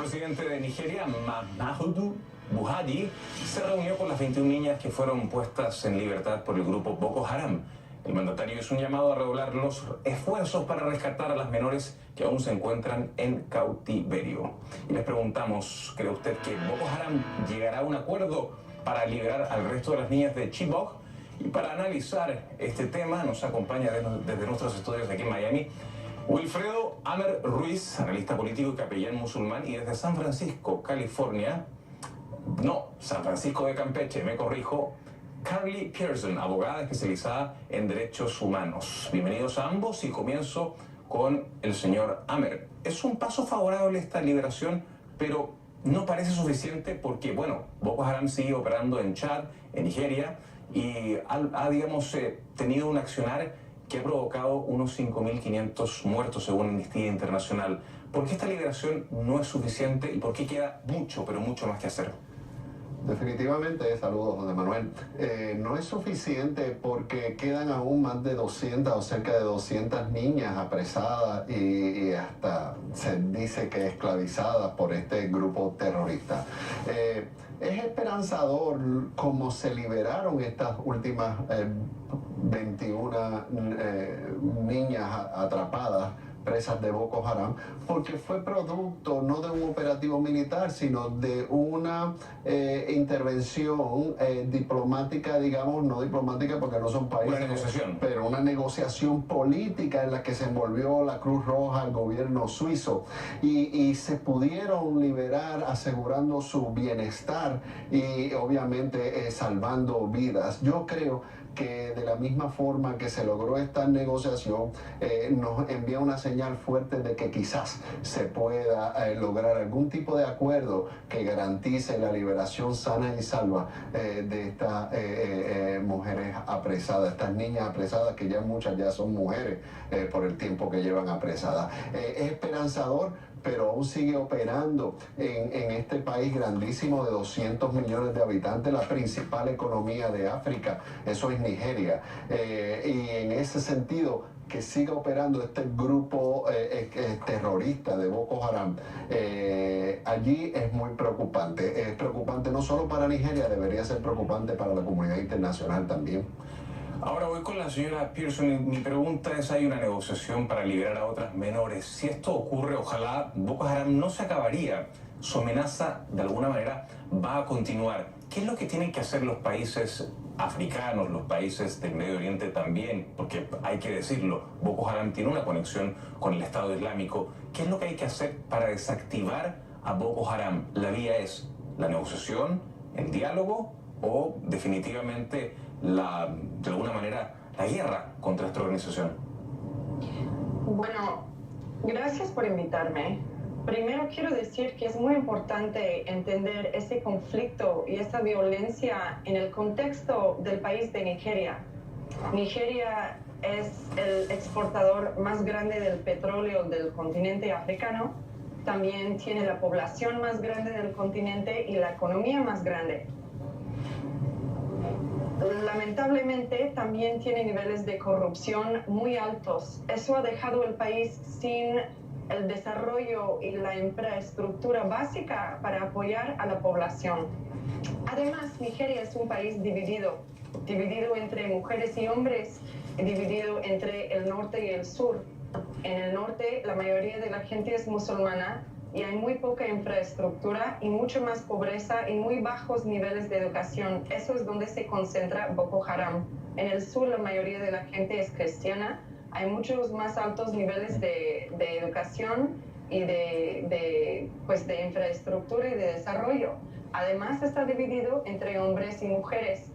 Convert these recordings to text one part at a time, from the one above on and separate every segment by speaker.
Speaker 1: presidente de Nigeria, Muhammadu Buhari, se reunió con las 21 niñas que fueron puestas en libertad por el grupo Boko Haram. El mandatario hizo un llamado a redoblar los esfuerzos para rescatar a las menores que aún se encuentran en cautiverio. Y les preguntamos, ¿cree usted que Boko Haram llegará a un acuerdo para liberar al resto de las niñas de Chibok? Y para analizar este tema nos acompaña desde nuestros estudios aquí en Miami Wilfredo Amer Ruiz, analista político y capellán musulmán, y desde San Francisco, California, San Francisco de Campeche, me corrijo, Carly Pearson, abogada especializada en derechos humanos. Bienvenidos a ambos y comienzo con el señor Amer. Es un paso favorable esta liberación, pero no parece suficiente porque, Boko Haram sigue operando en Chad, en Nigeria, y ha tenido un accionar que ha provocado unos 5.500 muertos según Amnistía Internacional. ¿Por qué esta liberación no es suficiente y por qué queda mucho, pero mucho más que hacer?
Speaker 2: Definitivamente, saludos José Manuel, no es suficiente porque quedan aún más de 200 o cerca de 200 niñas apresadas y hasta se dice que esclavizadas por este grupo terrorista. Es esperanzador cómo se liberaron estas últimas 21 niñas atrapadas, presas de Boko Haram, porque fue producto no de un operativo militar, sino de una intervención diplomática, digamos, no diplomática porque no son países,
Speaker 1: una negociación,
Speaker 2: pero una negociación política en la que se envolvió la Cruz Roja, el gobierno suizo, y se pudieron liberar asegurando su bienestar y obviamente salvando vidas. Yo creo que de la misma forma que se logró esta negociación, nos envía una señal fuerte de que quizás se pueda lograr algún tipo de acuerdo que garantice la liberación sana y salva de estas mujeres apresadas, estas niñas apresadas, que ya muchas ya son mujeres por el tiempo que llevan apresadas. Es esperanzador, pero aún sigue operando en este país grandísimo de 200 millones de habitantes, la principal economía de África, eso es Nigeria. Y en ese sentido, que siga operando este grupo terrorista de Boko Haram, allí es muy preocupante. Es preocupante no solo para Nigeria, debería ser preocupante para la comunidad internacional también.
Speaker 1: Ahora voy con la señora Pearson. Mi pregunta es, hay una negociación para liberar a otras menores. Si esto ocurre, ojalá Boko Haram no se acabaría. Su amenaza, de alguna manera, va a continuar. ¿Qué es lo que tienen que hacer los países africanos, los países del Medio Oriente también? Porque hay que decirlo, Boko Haram tiene una conexión con el Estado Islámico. ¿Qué es lo que hay que hacer para desactivar a Boko Haram? ¿La vía es la negociación, el diálogo o definitivamente de alguna manera la guerra contra esta organización?
Speaker 3: Bueno, gracias por invitarme. Primero quiero decir que es muy importante entender ese conflicto y esa violencia en el contexto del país de Nigeria. Nigeria es el exportador más grande del petróleo del continente africano. También tiene la población más grande del continente y la economía más grande. Lamentablemente también tiene niveles de corrupción muy altos. Eso ha dejado el país sin el desarrollo y la infraestructura básica para apoyar a la población. Además, Nigeria es un país dividido entre mujeres y hombres, dividido entre el norte y el sur. En el norte, la mayoría de la gente es musulmana y hay muy poca infraestructura y mucho más pobreza y muy bajos niveles de educación. Eso es donde se concentra Boko Haram. En el sur la mayoría de la gente es cristiana, hay muchos más altos niveles de educación y de infraestructura y de desarrollo. Además está dividido entre hombres y mujeres.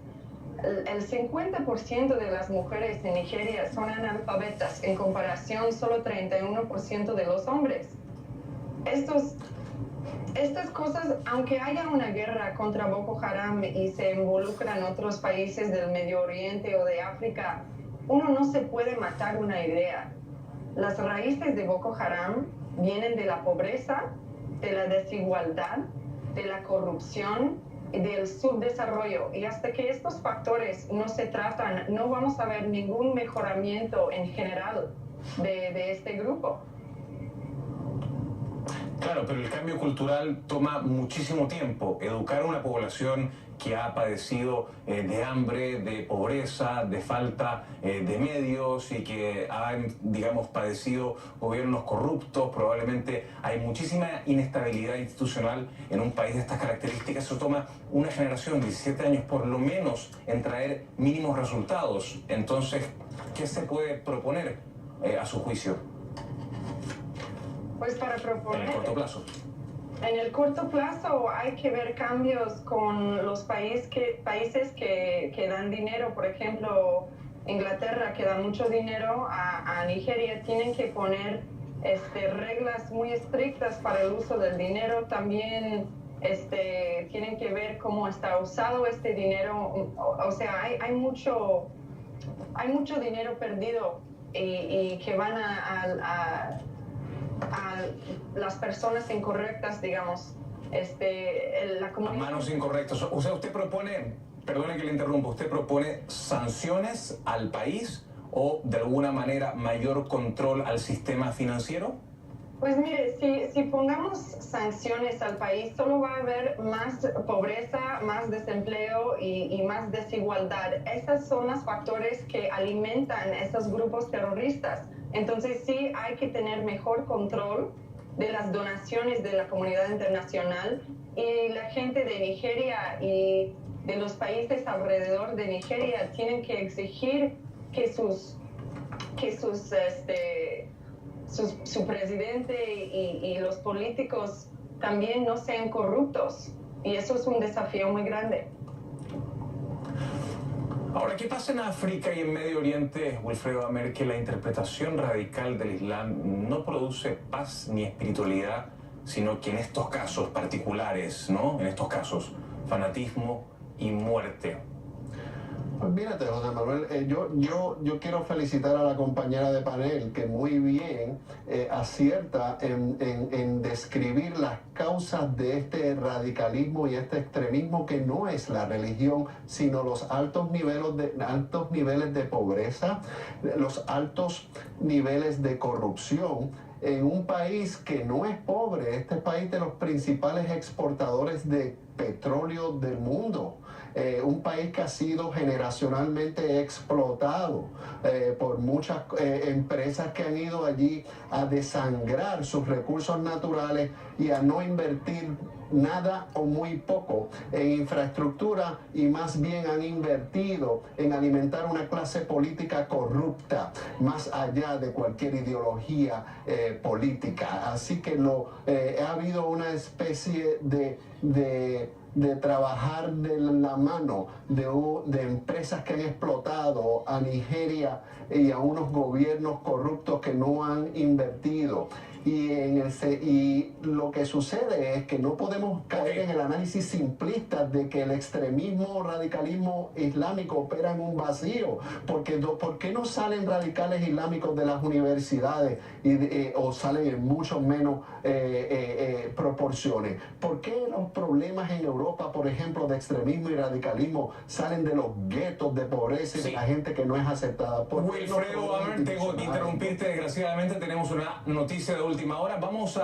Speaker 3: El 50% de las mujeres en Nigeria son analfabetas, en comparación solo 31% de los hombres. Estas cosas, aunque haya una guerra contra Boko Haram y se involucran otros países del Medio Oriente o de África, uno no se puede matar una idea. Las raíces de Boko Haram vienen de la pobreza, de la desigualdad, de la corrupción y del subdesarrollo. Y hasta que estos factores no se tratan, no vamos a ver ningún mejoramiento en general de este grupo.
Speaker 1: Claro, pero el cambio cultural toma muchísimo tiempo. Educar a una población que ha padecido de hambre, de pobreza, de falta de medios y que han, digamos, padecido gobiernos corruptos, probablemente hay muchísima inestabilidad institucional en un país de estas características. Eso toma una generación, 17 años por lo menos, en traer mínimos resultados. Entonces, ¿qué se puede proponer a su juicio?
Speaker 3: Pues para proponer...
Speaker 1: En el corto plazo.
Speaker 3: En el corto plazo hay que ver cambios con los países que dan dinero. Por ejemplo, Inglaterra, que da mucho dinero a Nigeria, tienen que poner reglas muy estrictas para el uso del dinero. También tienen que ver cómo está usado este dinero. O sea, hay mucho dinero perdido y que van a las personas incorrectas, digamos, la comunidad...
Speaker 1: A manos incorrectas. O sea, usted propone, perdone que le interrumpa, ¿usted propone sanciones al país o de alguna manera mayor control al sistema financiero?
Speaker 3: Pues mire, si pongamos sanciones al país, solo va a haber más pobreza, más desempleo y más desigualdad. Esos son los factores que alimentan esos grupos terroristas. Entonces sí hay que tener mejor control de las donaciones de la comunidad internacional, y la gente de Nigeria y de los países alrededor de Nigeria tienen que exigir que su presidente y los políticos también no sean corruptos, y eso es un desafío muy grande.
Speaker 1: Ahora, ¿qué pasa en África y en Medio Oriente, Wilfredo Amer, que la interpretación radical del Islam no produce paz ni espiritualidad, sino que en estos casos particulares, ¿no? En estos casos, fanatismo y muerte?
Speaker 2: Pues mírate, José Manuel, yo quiero felicitar a la compañera de panel que muy bien acierta en describir las causas de este radicalismo y este extremismo, que no es la religión, sino los altos niveles de pobreza, los altos niveles de corrupción en un país que no es pobre. Este país de los principales exportadores de petróleo del mundo. Un país que ha sido generacionalmente explotado por muchas empresas que han ido allí a desangrar sus recursos naturales y a no invertir nada o muy poco en infraestructura, y más bien han invertido en alimentar una clase política corrupta más allá de cualquier ideología política. Así que ha habido una especie de trabajar de la mano de empresas que han explotado a Nigeria y a unos gobiernos corruptos que no han invertido. Y lo que sucede es que no podemos caer en el análisis simplista de que el extremismo o radicalismo islámico opera en un vacío. Porque ¿por qué no salen radicales islámicos de las universidades o salen en mucho menos proporciones? ¿Por qué los problemas en Europa, por ejemplo, de extremismo y radicalismo, salen de los guetos de pobreza y de la gente que no es aceptada?
Speaker 1: Wilfredo, tengo que interrumpirte, desgraciadamente tenemos una noticia de última hora. Vamos a